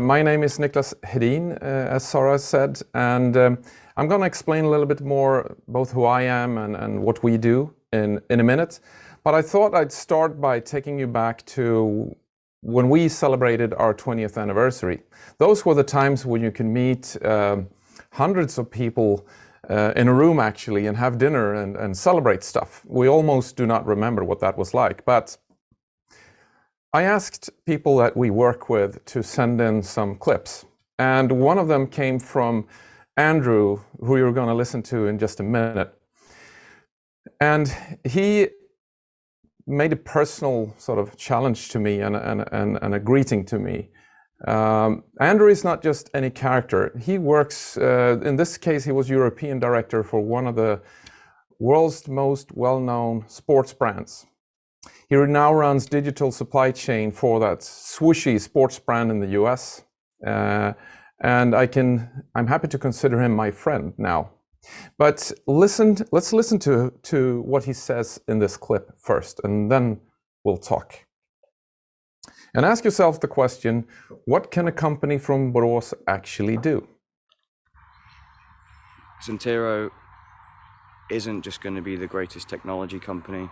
My name is Niklas Hedin, as Sarah said, and I'm going to explain a little bit more both who I am and what we do in a minute. But I thought I'd start by taking you back to when we celebrated our 20th anniversary. Those were the times when you can meet hundreds of people in a room actually and have dinner and celebrate stuff. We almost do not remember what that was like, but I asked people that we work with to send in some clips, and one of them came from Andrew, who you're going to listen to in just a minute. And he made a personal sort of challenge to me and a greeting to me. Andrew is not just any character. He works, in this case, he was European director for one of the world's most well-known sports brands. He now runs digital supply chain for that swooshy sports brand in the US. And I'm happy to consider him my friend now. But let's listen to what he says in this clip first, and then we'll talk. And ask yourself the question, what can a company from Borås actually do? Centiro isn't just going to be the greatest technology company.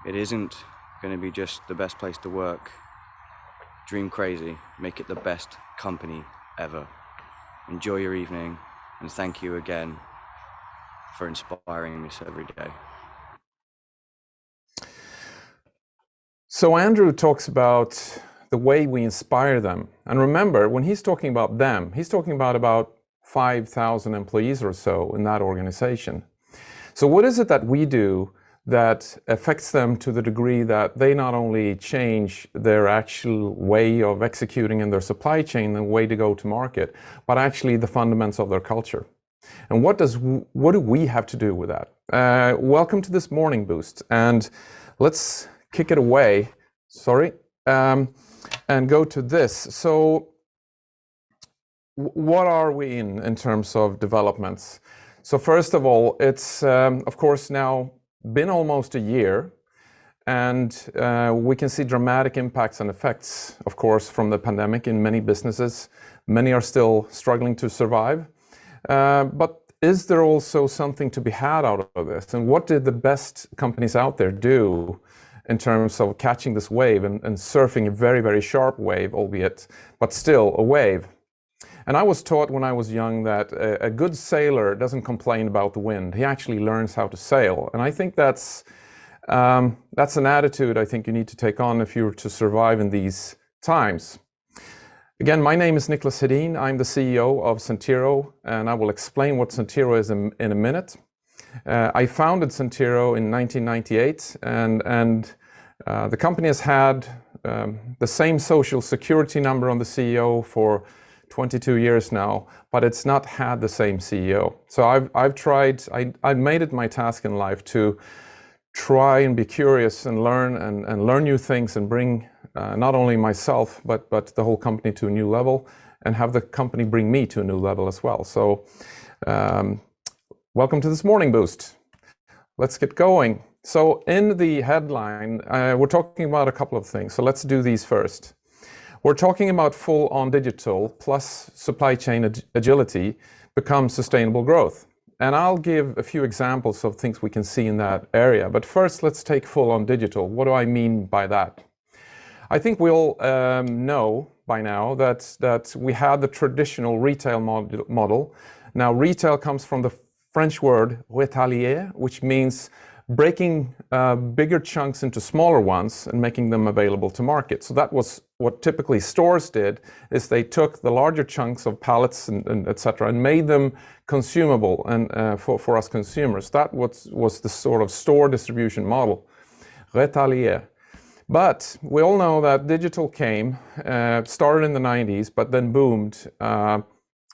It isn't going to be just the best place to work. Dream crazy, make it the best company ever. Enjoy your evening, and thank you again for inspiring us every day. So Andrew talks about the way we inspire them. And remember, when he's talking about them, he's talking about 5,000 employees or so in that organization. So what is it that we do that affects them to the degree that they not only change their actual way of executing in their supply chain, the way to go to market, but actually the fundamentals of their culture? And what do we have to do with that? Welcome to this morning boost, and let's kick it away, and go to this. So what are we in terms of developments? So first of all, it's of course now been almost a year, and we can see dramatic impacts and effects, of course, from the pandemic in many businesses. Many are still struggling to survive. But is there also something to be had out of this? And what did the best companies out there do in terms of catching this wave and surfing a very, very sharp wave, albeit, but still a wave? And I was taught when I was young that a good sailor doesn't complain about the wind. He actually learns how to sail. And I think that's an attitude I think you need to take on if you're to survive in these times. Again, my name is Niklas Hedin. I'm the CEO of Centiro, and I will explain what Centiro is in a minute. I founded Centiro in 1998, and the company has had the same social security number on the CEO for 22 years now, but it's not had the same CEO. So I've made it my task in life to try and be curious and learn new things and bring not only myself, but the whole company to a new level, and have the company bring me to a new level as well. So welcome to this morning boost. Let's get going. So in the headline, we're talking about a couple of things. So let's do these first. We're talking about full-on digital plus supply chain agility becomes sustainable growth. And I'll give a few examples of things we can see in that area. But first, let's take full-on digital. What do I mean by that? I think we all know by now that we had the traditional retail model. Now, retail comes from the French word retalier, which means breaking bigger chunks into smaller ones and making them available to market. So that was what typically stores did, is they took the larger chunks of pallets and etc. and made them consumable and for us consumers. That was the sort of store distribution model, retalier. But we all know that digital came, started in the 90s, but then boomed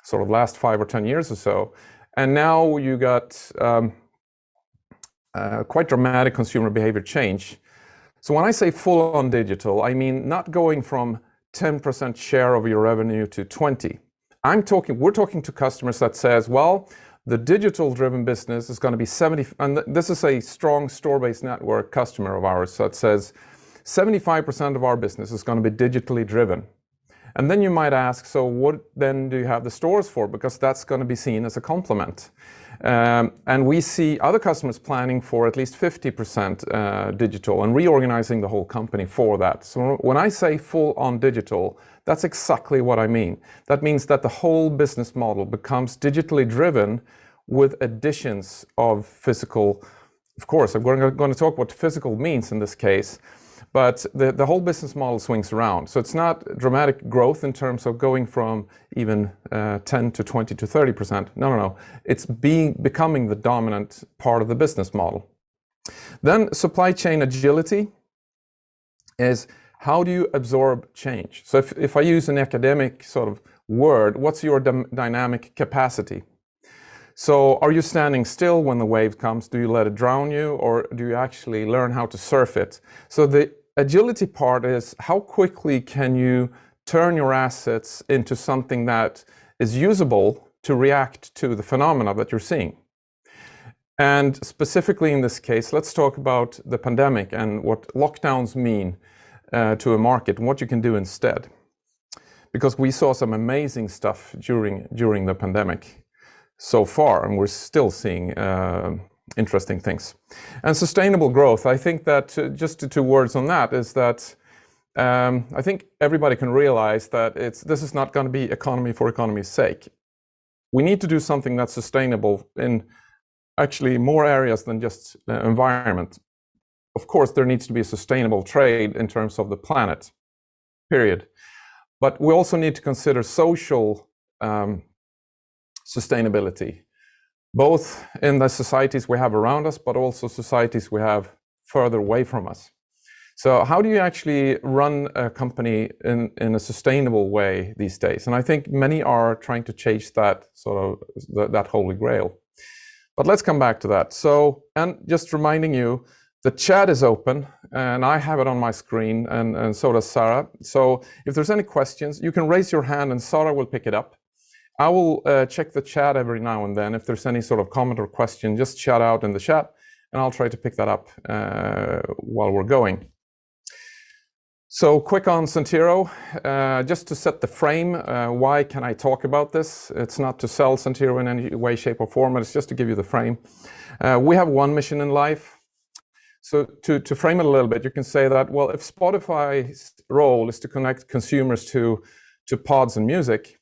sort of last 5 or 10 years or so. And now you got quite dramatic consumer behavior change. So when I say full on digital, I mean not going from 10% share of your revenue to 20. We're talking to customers that says, well, the digital driven business is going to be 70, and this is a strong store-based network customer of ours that says 75% of our business is going to be digitally driven. And then you might ask, so what then do you have the stores for? Because that's going to be seen as a complement. And we see other customers planning for at least 50% digital and reorganizing the whole company for that. So when I say full on digital, that's exactly what I mean. That means that the whole business model becomes digitally driven with additions of physical. Of course, I'm going to talk what physical means in this case, but the whole business model swings around. So it's not dramatic growth in terms of going from even 10 to 20 to 30%. No. It's becoming the dominant part of the business model. Then supply chain agility is how do you absorb change? So if I use an academic sort of word, what's your dynamic capacity? So are you standing still when the wave comes? Do you let it drown you, or do you actually learn how to surf it? So the agility part is how quickly can you turn your assets into something that is usable to react to the phenomena that you're seeing. And specifically in this case, let's talk about the pandemic and what lockdowns mean to a market and what you can do instead. Because we saw some amazing stuff during the pandemic so far, and we're still seeing interesting things. And sustainable growth, I think that just two words on that is that I think everybody can realize that this is not going to be economy for economy's sake. We need to do something that's sustainable in actually more areas than just environment. Of course, there needs to be a sustainable trade in terms of the planet, period. But we also need to consider social sustainability, both in the societies we have around us, but also societies we have further away from us. So how do you actually run a company in a sustainable way these days? And I think many are trying to chase that sort of that holy grail. But let's come back to that. So, and just reminding you, the chat is open, and I have it on my screen, and so does Sarah. So if there's any questions, you can raise your hand and Sarah will pick it up. I will check the chat every now and then. If there's any sort of comment or question, just shout out in the chat, and I'll try to pick that up while we're going. So quick on Centiro, just to set the frame, why can I talk about this? It's not to sell Centiro in any way, shape, or form, but it's just to give you the frame. We have one mission in life. So to frame it a little bit, you can say that, well, if Spotify's role is to connect consumers to pods and music,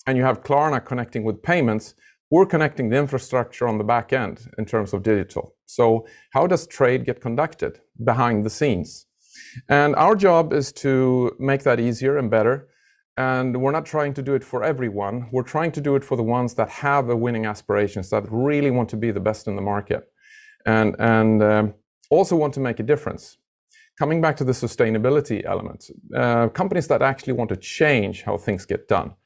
and you have Klarna connecting with payments, we're connecting the infrastructure on the back end in terms of digital. So how does trade get conducted behind the scenes? And our job is to make that easier and better. And we're not trying to do it for everyone. We're trying to do it for the ones that have a winning aspirations, that really want to be the best in the market, and also want to make a difference. Coming back to the sustainability element, companies that actually want to change how things get done.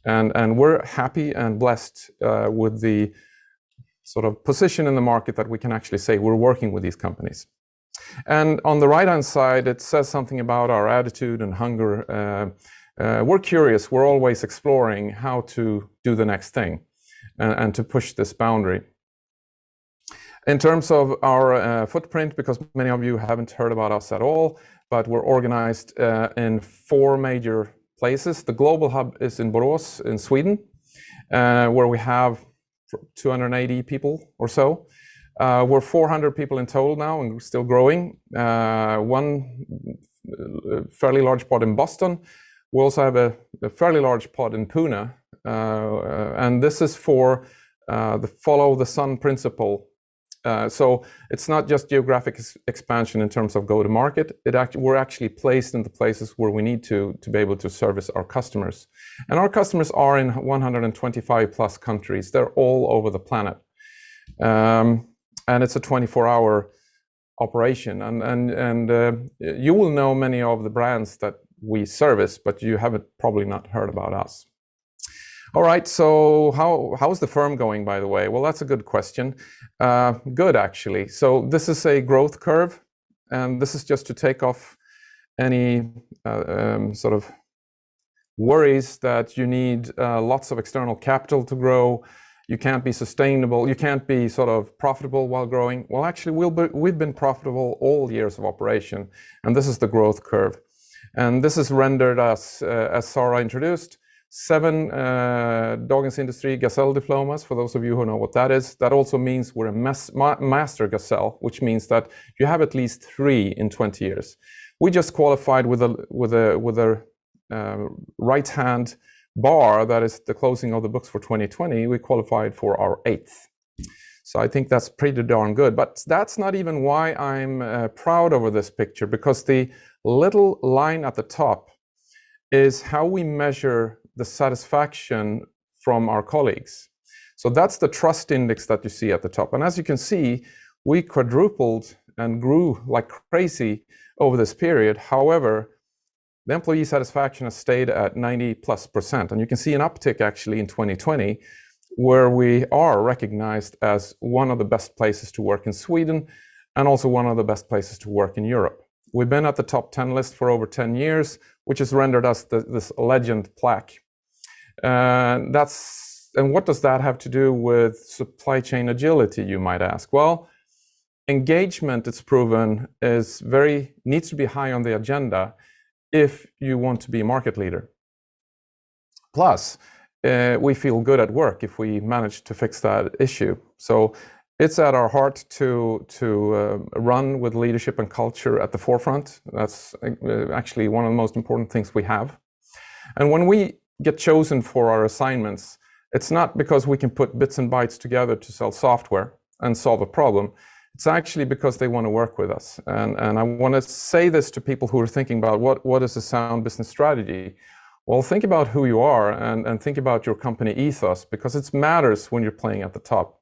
And we're happy and blessed with the sort of position in the market that we can actually say we're working with these companies. And on the right-hand side, it says something about our attitude and hunger. We're curious. We're always exploring how to do the next thing and to push this boundary. In terms of our footprint, because many of you haven't heard about us at all, but we're organized in 4 major places. The global hub is in Borås in Sweden, where we have 280 people or so. We're 400 people in total now, and we're still growing. One fairly large pod in Boston. We also have a fairly large pod in Pune, and this is for the follow the sun principle. So it's not just geographic expansion in terms of go-to-market. We're actually placed in the places where we need to be able to service our customers. And our customers are in 125 plus countries. They're all over the planet. And it's a 24-hour operation. And you will know many of the brands that we service, but you haven't probably not heard about us. All right, so how's the firm going, by the way? Well, that's a good question. Good, actually. So this is a growth curve, and this is just to take off any sort of worries that you need lots of external capital to grow. You can't be sustainable. You can't be sort of profitable while growing. Well, actually, we've been profitable all years of operation, and this is the growth curve. And this is rendered as Sara introduced, 7 Dagens Industri Gazelle diplomas, for those of you who know what that is. That also means we're a master Gazelle, which means that you have at least 3 in 20 years. We just qualified with a right-hand bar, that is the closing of the books for 2020, we qualified for our 8th. So I think that's pretty darn good. But that's not even why I'm proud over this picture, because the little line at the top is how we measure the satisfaction from our colleagues. So that's the trust index that you see at the top. And as you can see, we quadrupled and grew like crazy over this period. However, the employee satisfaction has stayed at 90+%. And you can see an uptick actually in 2020, where we are recognized as one of the best places to work in Sweden and also one of the best places to work in Europe. We've been at the top 10 list for over 10 years, which has rendered us this legend plaque. And what does that have to do with supply chain agility, you might ask? Well, engagement, it's proven, needs to be high on the agenda if you want to be a market leader. Plus, we feel good at work if we manage to fix that issue. So it's at our heart to run with leadership and culture at the forefront. That's actually one of the most important things we have. And when we get chosen for our assignments, it's not because we can put bits and bytes together to sell software and solve a problem. It's actually because they want to work with us. And I want to say this to people who are thinking about what is a sound business strategy. Well, think about who you are and think about your company ethos, because it matters when you're playing at the top.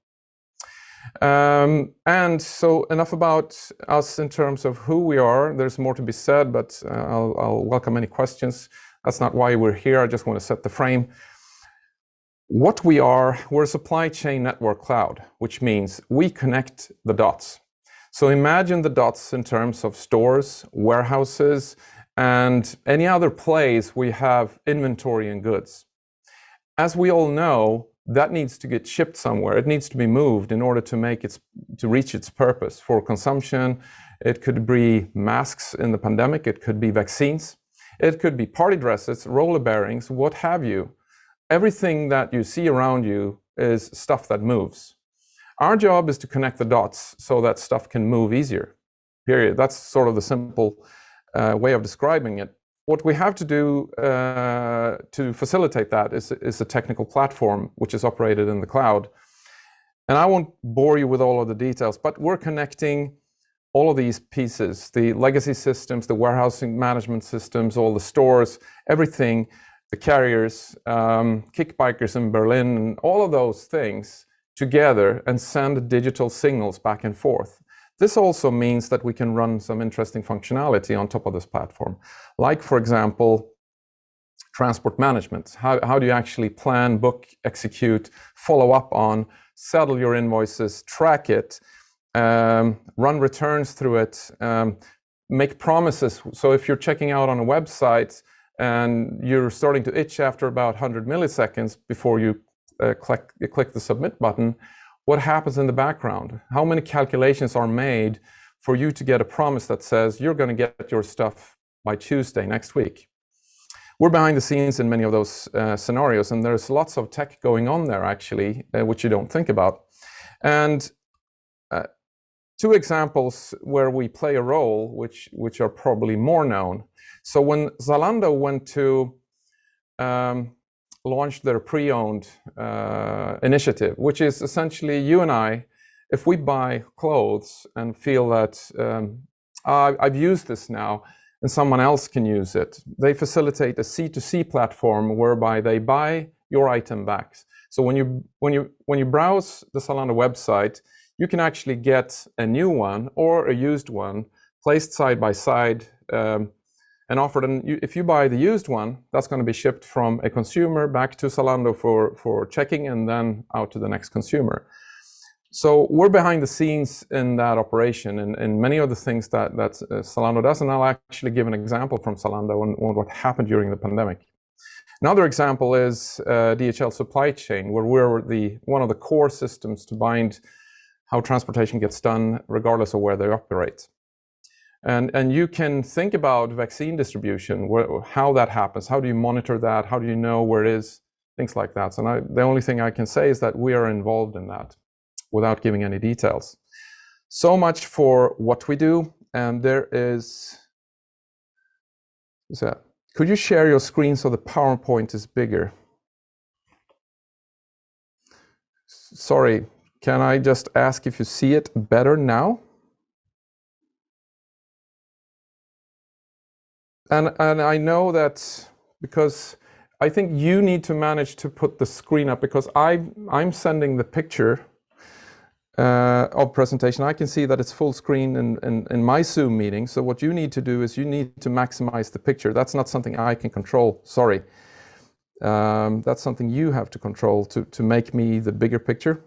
And so enough about us in terms of who we are. There's more to be said, but I'll welcome any questions. That's not why we're here. I just want to set the frame. What we are, we're a supply chain network cloud, which means we connect the dots. So imagine the dots in terms of stores, warehouses, and any other place we have inventory and goods. As we all know, that needs to get shipped somewhere. It needs to be moved in order to reach its purpose for consumption. It could be masks in the pandemic. It could be vaccines. It could be party dresses, roller bearings, what have you. Everything that you see around you is stuff that moves. Our job is to connect the dots so that stuff can move easier, period. That's sort of the simple way of describing it. What we have to do to facilitate that is a technical platform which is operated in the cloud. And I won't bore you with all of the details, but we're connecting all of these pieces, the legacy systems, the warehousing management systems, all the stores, everything, the carriers, kickbikers in Berlin, and all of those things together and send digital signals back and forth. This also means that we can run some interesting functionality on top of this platform. Like, for example, transport management. How do you actually plan, book, execute, follow up on, settle your invoices, track it, run returns through it, make promises. So if you're checking out on a website and you're starting to itch after about 100 milliseconds before you click the submit button, what happens in the background? How many calculations are made for you to get a promise that says you're going to get your stuff by Tuesday next week? We're behind the scenes in many of those scenarios, and there's lots of tech going on there actually, which you don't think about. And 2 examples where we play a role, which are probably more known. So when Zalando went to launch their pre-owned initiative, which is essentially you and I, if we buy clothes and feel that I've used this now and someone else can use it, they facilitate a C2C platform whereby they buy your item back. So when you browse the Zalando website, you can actually get a new one or a used one placed side by side and offered. And if you buy the used one, that's going to be shipped from a consumer back to Zalando for checking and then out to the next consumer. So we're behind the scenes in that operation and many of the things that Zalando does. And I'll actually give an example from Zalando on what happened during the pandemic. Another example is DHL supply chain, where we're one of the core systems to bind how transportation gets done regardless of where they operate. And you can think about vaccine distribution, how that happens, how do you monitor that, how do you know where it is, things like that. And the only thing I can say is that we are involved in that without giving any details. So much for what we do. And there is, could you share your screen so the PowerPoint is bigger? Sorry, can I just ask if you see it better now? And I know that because I think you need to manage to put the screen up, because I'm sending the picture of presentation. I can see that it's full screen in my Zoom meeting. So what you need to do is you need to maximize the picture. That's not something I can control, sorry. That's something you have to control to make me the bigger picture.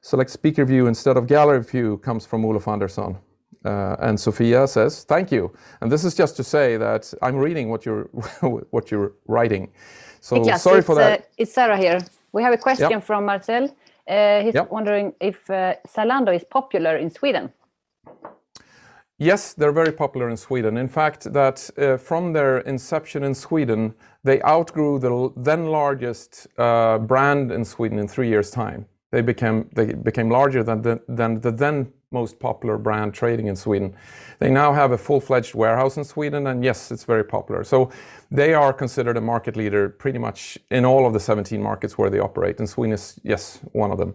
Select speaker view instead of gallery view comes from Olof Andersson. And Sophia says, thank you. And this is just to say that I'm reading what you're what you're writing. So Niklas, sorry for that. It's Sarah here. We have a question from Marcel. He's wondering if Zalando is popular in Sweden. Yes, they're very popular in Sweden. In fact, that from their inception in Sweden, they outgrew the then largest brand in Sweden in 3 years' time. They became larger than the then most popular brand trading in Sweden. They now have a full-fledged warehouse in Sweden, and yes, it's very popular. So they are considered a market leader pretty much in all of the 17 markets where they operate, and Sweden is, yes, one of them.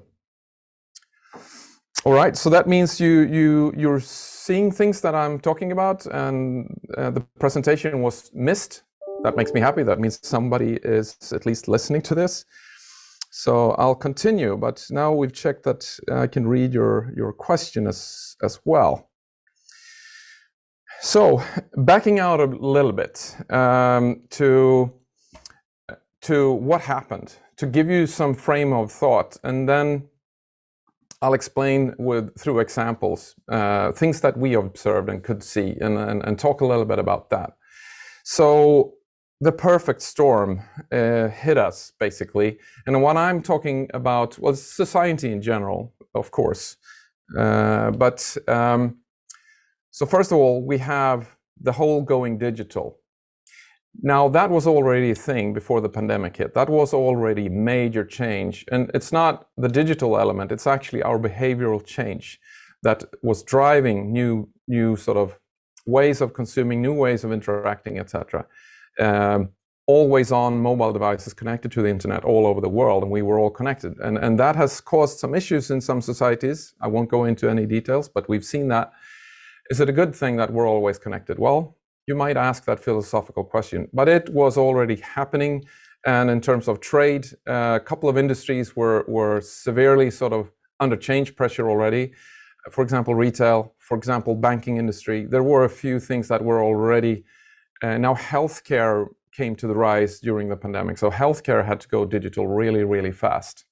All right, so that means you're seeing things that I'm talking about, and the presentation was missed. That makes me happy. That means somebody is at least listening to this. So I'll continue, but now we've checked that I can read your question as well. So backing out a little bit to what happened, to give you some frame of thought, and then I'll explain through examples things that we observed and could see, and talk a little bit about that. So the perfect storm hit us, basically. And what I'm talking about was society in general, of course. So first of all, we have the whole going digital. Now, that was already a thing before the pandemic hit. That was already major change. And it's not the digital element, it's actually our behavioral change that was driving new sort of ways of consuming, new ways of interacting, etc. Always on mobile devices connected to the internet all over the world, and we were all connected. And that has caused some issues in some societies. I won't go into any details, but we've seen that. Is it a good thing that we're always connected? Well, you might ask that philosophical question, but it was already happening. And in terms of trade, a couple of industries were severely sort of under change pressure already. For example, retail, for example, banking industry. There were a few things that were already. Now healthcare came to the rise during the pandemic. So healthcare had to go digital really, really fast.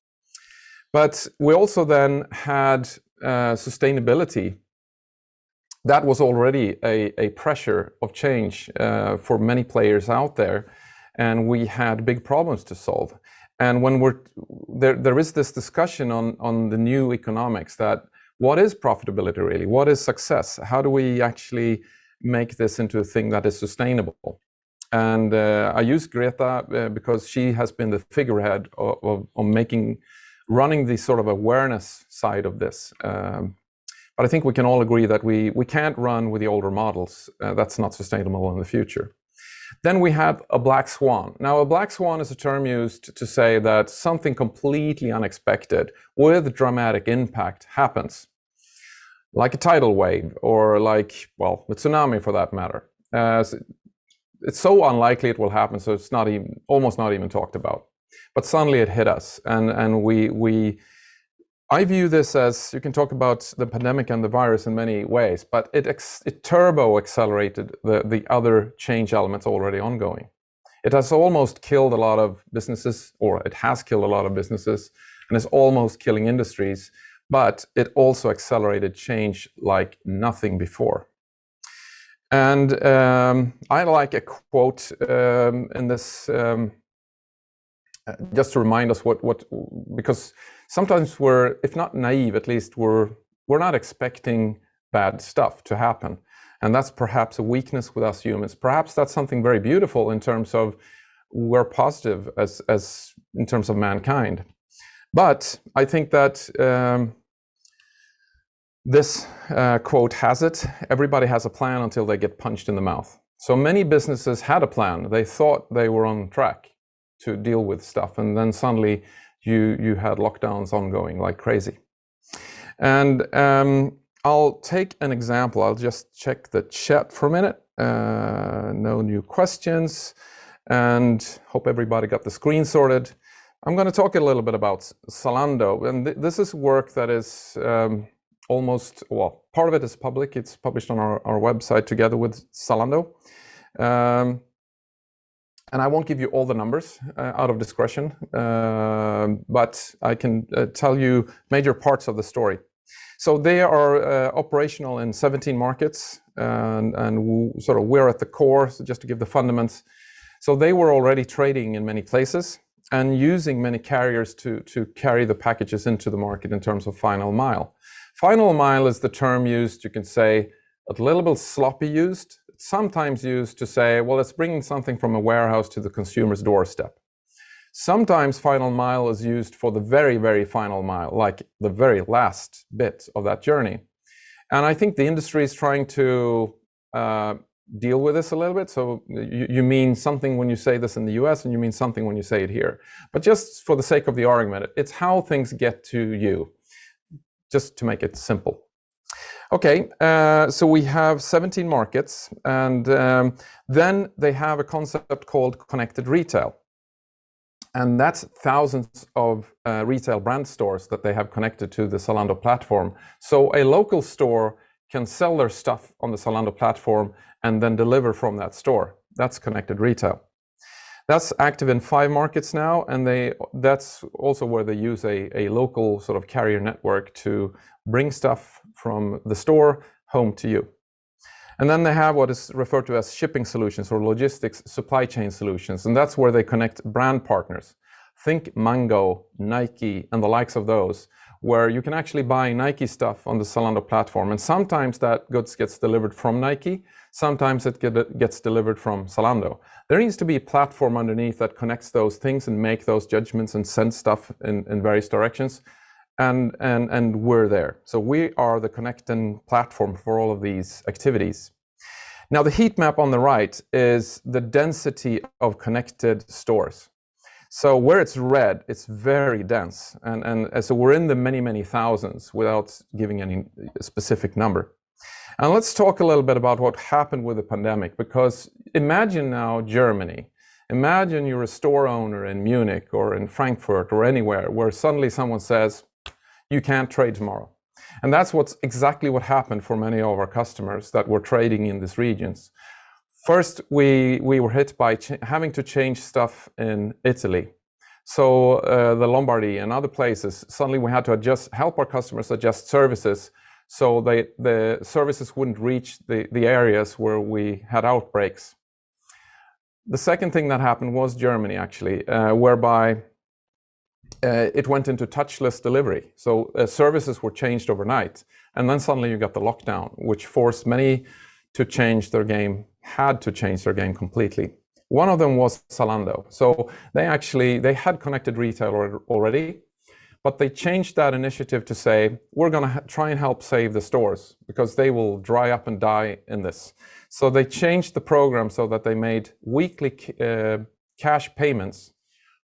But we also then had sustainability. That was already a pressure of change for many players out there. And we had big problems to solve. And when there is this discussion on the new economics, that what is profitability really? What is success? How do we actually make this into a thing that is sustainable? And I use Greta because she has been the figurehead of running the sort of awareness side of this. But I think we can all agree that we can't run with the older models. That's not sustainable in the future. Then we have a black swan. Now, a black swan is a term used to say that something completely unexpected with dramatic impact happens. Like a tidal wave, or like, well, a tsunami for that matter. It's so unlikely it will happen, so it's not even, almost not even talked about. But suddenly it hit us, and I view this as, you can talk about the pandemic and the virus in many ways, but it turbo accelerated the other change elements already ongoing. It has almost killed a lot of businesses, or it has killed a lot of businesses, and is almost killing industries. But it also accelerated change like nothing before. And I like a quote in this, just to remind us because sometimes we're, if not naive, at least we're not expecting bad stuff to happen. And that's perhaps a weakness with us humans. Perhaps that's something very beautiful in terms of we're positive as in terms of mankind. But I think that this quote has it: everybody has a plan until they get punched in the mouth. So many businesses had a plan. They thought they were on track to deal with stuff, and then suddenly you had lockdowns ongoing like crazy. And I'll take an example. I'll just check the chat for a minute. No new questions, and hope everybody got the screen sorted. I'm going to talk a little bit about Zalando, and this is work that is almost, well, part of it is public. It's published on our website together with Zalando. And I won't give you all the numbers out of discretion, but I can tell you major parts of the story. So they are operational in 17 markets, and sort of we're at the core, so just to give the fundamentals. So they were already trading in many places and using many carriers to carry the packages into the market in terms of final mile. Final mile is the term used, you can say, a little bit sloppy used, sometimes used to say, well, it's bringing something from a warehouse to the consumer's doorstep. Sometimes final mile is used for the very, very final mile, like the very last bit of that journey. And I think the industry is trying to deal with this a little bit. So you mean something when you say this in the US, and you mean something when you say it here. But just for the sake of the argument, it's how things get to you, just to make it simple. Okay, so we have 17 markets, and then they have a concept called connected retail. And that's thousands of retail brand stores that they have connected to the Zalando platform. So a local store can sell their stuff on the Zalando platform and then deliver from that store. That's connected retail. That's active in 5 markets now, and that's also where they use a local sort of carrier network to bring stuff from the store home to you. And then they have what is referred to as shipping solutions or logistics supply chain solutions, and that's where they connect brand partners. Think Mango, Nike, and the likes of those, where you can actually buy Nike stuff on the Zalando platform, and sometimes that goods gets delivered from Nike, sometimes it gets delivered from Zalando. There needs to be a platform underneath that connects those things and make those judgments and send stuff in various directions. And we're there. So we are the connecting platform for all of these activities. Now the heat map on the right is the density of connected stores. So where it's red, it's very dense. And so we're in the many, many thousands without giving any specific number. And let's talk a little bit about what happened with the pandemic, because imagine now Germany. Imagine you're a store owner in Munich or in Frankfurt or anywhere where suddenly someone says, you can't trade tomorrow. And that's exactly what happened for many of our customers that were trading in these regions. First, we were hit by having to change stuff in Italy. So the Lombardy and other places, suddenly we had to help our customers adjust services so the services wouldn't reach the areas where we had outbreaks. The second thing that happened was Germany, actually, whereby it went into touchless delivery. So services were changed overnight. And then suddenly you got the lockdown, which forced many to change their game, had to change their game completely. One of them was Zalando. So they had connected retail already, but they changed that initiative to say, we're going to try and help save the stores because they will dry up and die in this. So they changed the program so that they made weekly cash payments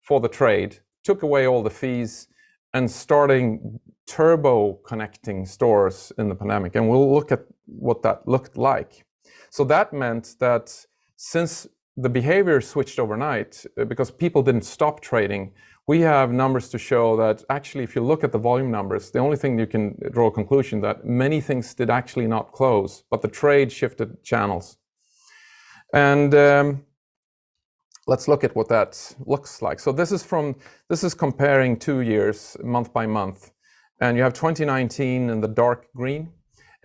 for the trade, took away all the fees, and starting turbo connecting stores in the pandemic. And we'll look at what that looked like. So that meant that since the behavior switched overnight, because people didn't stop trading, we have numbers to show that actually, if you look at the volume numbers, the only thing you can draw a conclusion that many things did actually not close, but the trade shifted channels. And let's look at what that looks like. So this is comparing 2 years, month by month. And you have 2019 in the dark green,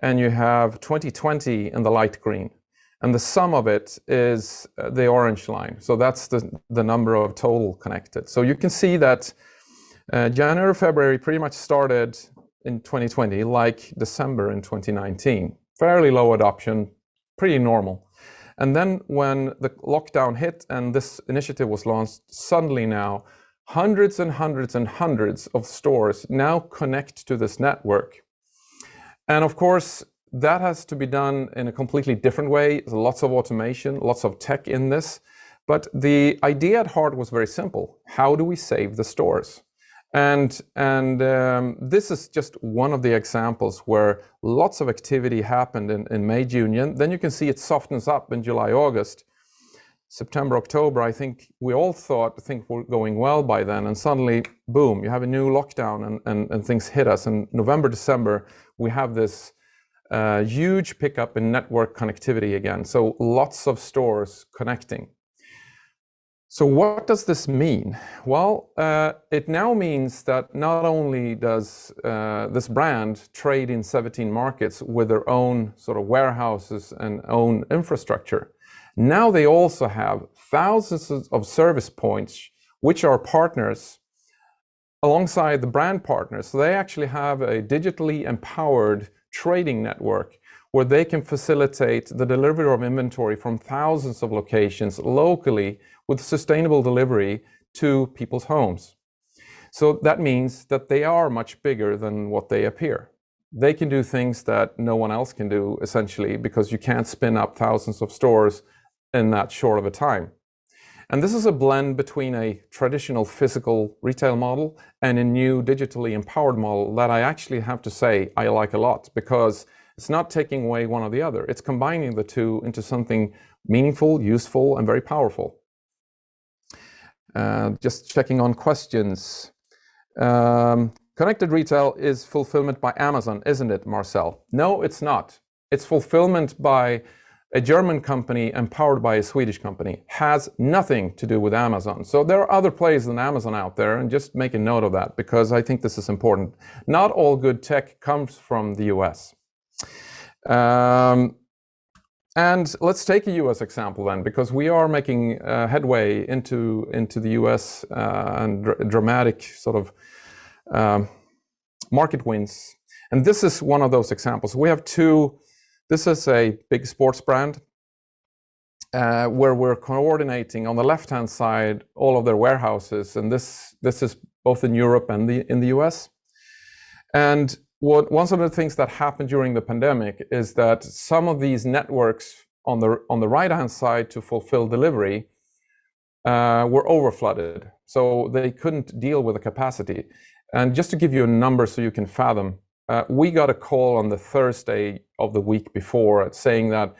and you have 2020 in the light green. And the sum of it is the orange line. So that's the number of total connected. So you can see that January, February pretty much started in 2020 like December in 2019. Fairly low adoption, pretty normal. And then when the lockdown hit and this initiative was launched, suddenly now hundreds and hundreds and hundreds of stores now connect to this network. And of course, that has to be done in a completely different way. There's lots of automation, lots of tech in this. But the idea at heart was very simple. How do we save the stores? And this is just one of the examples where lots of activity happened in May, June. Then you can see it softens up in July, August. September, October, I think we all thought things were going well by then, and suddenly, boom, you have a new lockdown and things hit us. And November, December, we have this huge pickup in network connectivity again. So lots of stores connecting. So what does this mean? Well, it now means that not only does this brand trade in 17 markets with their own sort of warehouses and own infrastructure, now they also have thousands of service points, which are partners alongside the brand partners. So they actually have a digitally empowered trading network where they can facilitate the delivery of inventory from thousands of locations locally with sustainable delivery to people's homes. So that means that they are much bigger than what they appear. They can do things that no one else can do, essentially, because you can't spin up thousands of stores in that short of a time. And this is a blend between a traditional physical retail model and a new digitally empowered model that I actually have to say I like a lot, because it's not taking away one or the other. It's combining the two into something meaningful, useful, and very powerful. Just checking on questions. Connected retail is fulfillment by Amazon, isn't it, Marcel? No, it's not. It's fulfillment by a German company empowered by a Swedish company. Has nothing to do with Amazon. So there are other players than Amazon out there, and just make a note of that, because I think this is important. Not all good tech comes from the US. And let's take a US example then, because we are making headway into the US and dramatic sort of market wins. And this is one of those examples. We have two. This is a big sports brand where we're coordinating on the left-hand side all of their warehouses, and this is both in Europe and in the US. And one of the things that happened during the pandemic is that some of these networks on the right-hand side to fulfill delivery were overflooded, so they couldn't deal with the capacity. And just to give you a number so you can fathom, we got a call on the Thursday of the week before saying that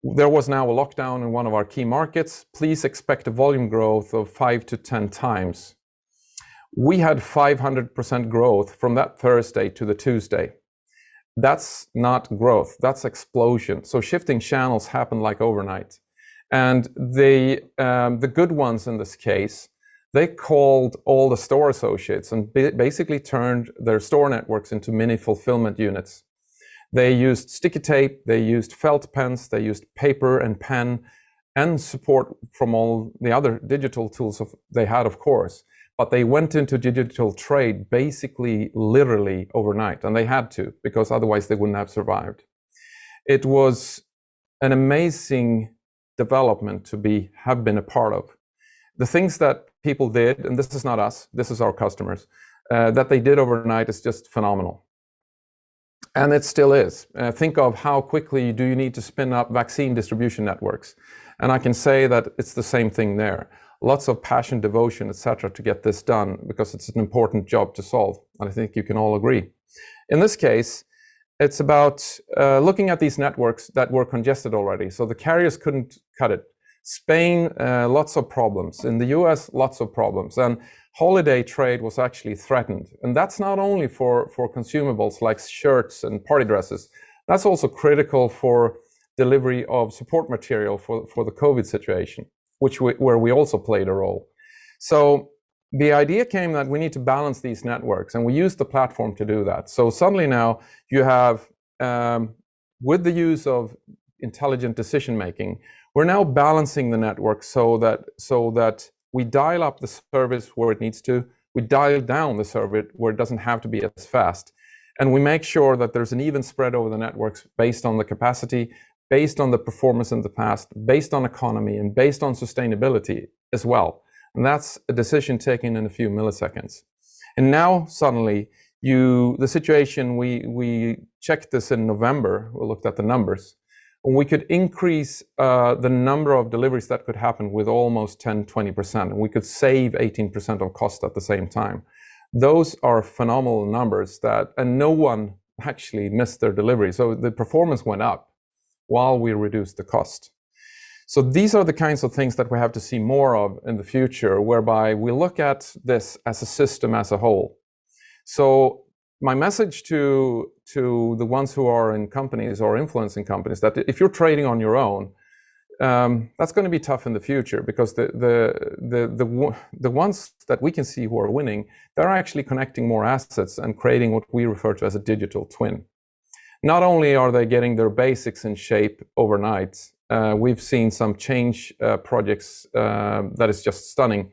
there was now a lockdown in one of our key markets. Please expect a volume growth of 5 to 10 times. We had 500% growth from that Thursday to the Tuesday. That's not growth, that's explosion. So shifting channels happen like overnight. And the good ones in this case, they called all the store associates and basically turned their store networks into mini fulfillment units. They used sticky tape, they used felt pens, they used paper and pen, and support from all the other digital tools they had, of course. But they went into digital trade basically literally overnight, and they had to, because otherwise they wouldn't have survived. It was an amazing development to have been a part of. The things that people did, and this is not us, this is our customers, that they did overnight is just phenomenal. And it still is. Think of how quickly do you need to spin up vaccine distribution networks. And I can say that it's the same thing there. Lots of passion, devotion, etc. to get this done, because it's an important job to solve. And I think you can all agree. In this case, it's about looking at these networks that were congested already. So the carriers couldn't cut it. Spain, lots of problems. In the US, lots of problems. And holiday trade was actually threatened. And that's not only for consumables like shirts and party dresses. That's also critical for delivery of support material for the COVID situation, where we also played a role. So the idea came that we need to balance these networks, and we used the platform to do that. So suddenly now you have, with the use of intelligent decision making, we're now balancing the network so that we dial up the service where it needs to, we dial down the service where it doesn't have to be as fast. And we make sure that there's an even spread over the networks based on the capacity, based on the performance in the past, based on economy, and based on sustainability as well. And that's a decision taken in a few milliseconds. And now suddenly, the situation, we checked this in November, we looked at the numbers, and we could increase the number of deliveries that could happen with almost 10-20%, and we could save 18% of cost at the same time. Those are phenomenal numbers and no one actually missed their delivery. So the performance went up while we reduced the cost. So these are the kinds of things that we have to see more of in the future, whereby we look at this as a system as a whole. So my message to the ones who are in companies or influencing companies, that if you're trading on your own, that's going to be tough in the future, because the ones that we can see who are winning, they're actually connecting more assets and creating what we refer to as a digital twin. Not only are they getting their basics in shape overnight, we've seen some change projects that is just stunning,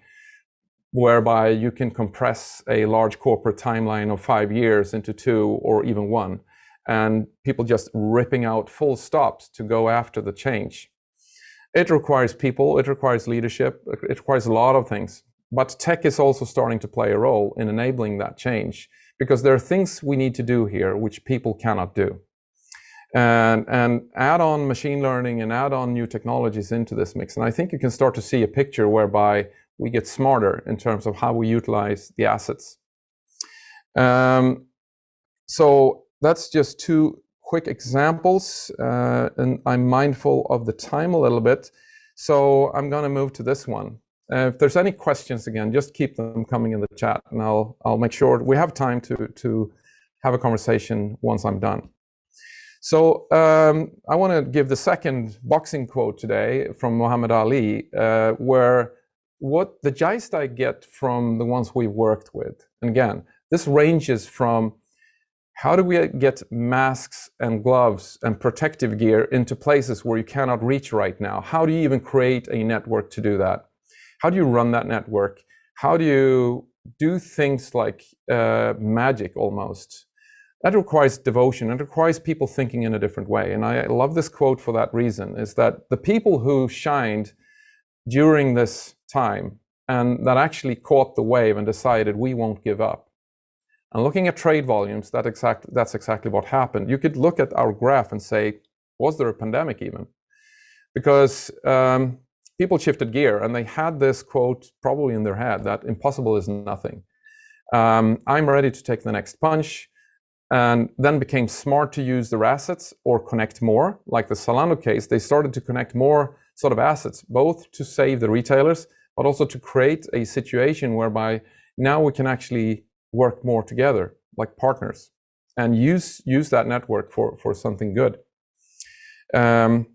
whereby you can compress a large corporate timeline of 5 years into 2 or even 1, and people just ripping out full stops to go after the change. It requires people, it requires leadership, it requires a lot of things. But tech is also starting to play a role in enabling that change, because there are things we need to do here which people cannot do. And add on machine learning and add on new technologies into this mix. And I think you can start to see a picture whereby we get smarter in terms of how we utilize the assets. So that's just 2 quick examples, and I'm mindful of the time a little bit, so I'm going to move to this one. If there's any questions, again, just keep them coming in the chat, and I'll make sure we have time to have a conversation once I'm done. So I want to give the second boxing quote today from Muhammad Ali, where what the gist I get from the ones we've worked with, and again, this ranges from how do we get masks and gloves and protective gear into places where you cannot reach right now? How do you even create a network to do that? How do you run that network? How do you do things like magic almost? That requires devotion. It requires people thinking in a different way. And I love this quote for that reason, is that the people who shined during this time and that actually caught the wave and decided we won't give up. And looking at trade volumes, that's exactly what happened. You could look at our graph and say, was there a pandemic even? Because people shifted gear and they had this quote probably in their head that impossible is nothing. I'm ready to take the next punch, and then became smart to use their assets or connect more. Like the Zalando case, they started to connect more sort of assets, both to save the retailers, but also to create a situation whereby now we can actually work more together like partners and use that network for something good. And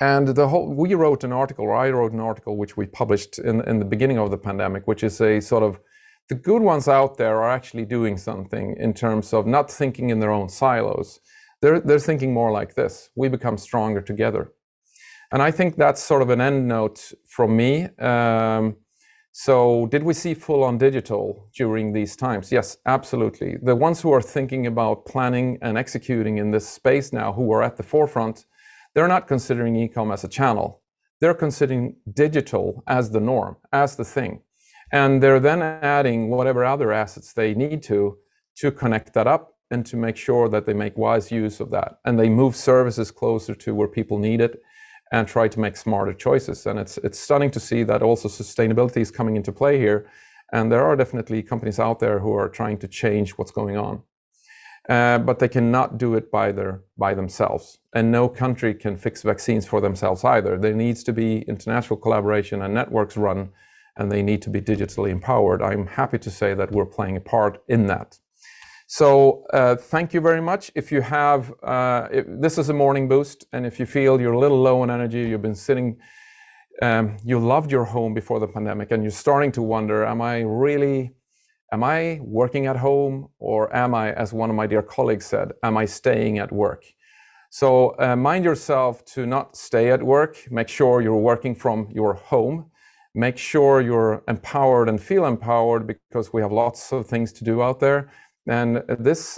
we wrote an article, or I wrote an article, which we published in the beginning of the pandemic, which is a sort of, the good ones out there are actually doing something in terms of not thinking in their own silos. They're thinking more like this: we become stronger together. And I think that's sort of an end note from me. So did we see full-on digital during these times? Yes, absolutely. The ones who are thinking about planning and executing in this space now, who are at the forefront, they're not considering e-com as a channel. They're considering digital as the norm, as the thing. And they're then adding whatever other assets they need to connect that up and to make sure that they make wise use of that. And they move services closer to where people need it and try to make smarter choices. And it's stunning to see that also sustainability is coming into play here. And there are definitely companies out there who are trying to change what's going on. But they cannot do it by themselves. And no country can fix vaccines for themselves either. There needs to be international collaboration and networks run, and they need to be digitally empowered. I'm happy to say that we're playing a part in that. So thank you very much. If you have, this is a morning boost, and if you feel you're a little low on energy, you've been sitting, you loved your home before the pandemic, and you're starting to wonder, am I working at home, or am I, as one of my dear colleagues said, am I staying at work? So mind yourself to not stay at work. Make sure you're working from your home. Make sure you're empowered and feel empowered, because we have lots of things to do out there. And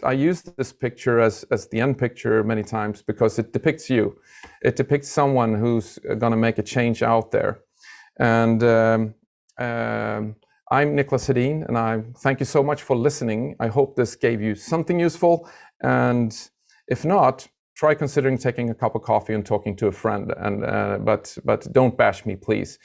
I use this picture as the end picture many times because it depicts you. It depicts someone who's going to make a change out there. And I'm Niklas Hedin, and I thank you so much for listening. I hope this gave you something useful. And if not, try considering taking a cup of coffee and talking to a friend. And but don't bash me, please.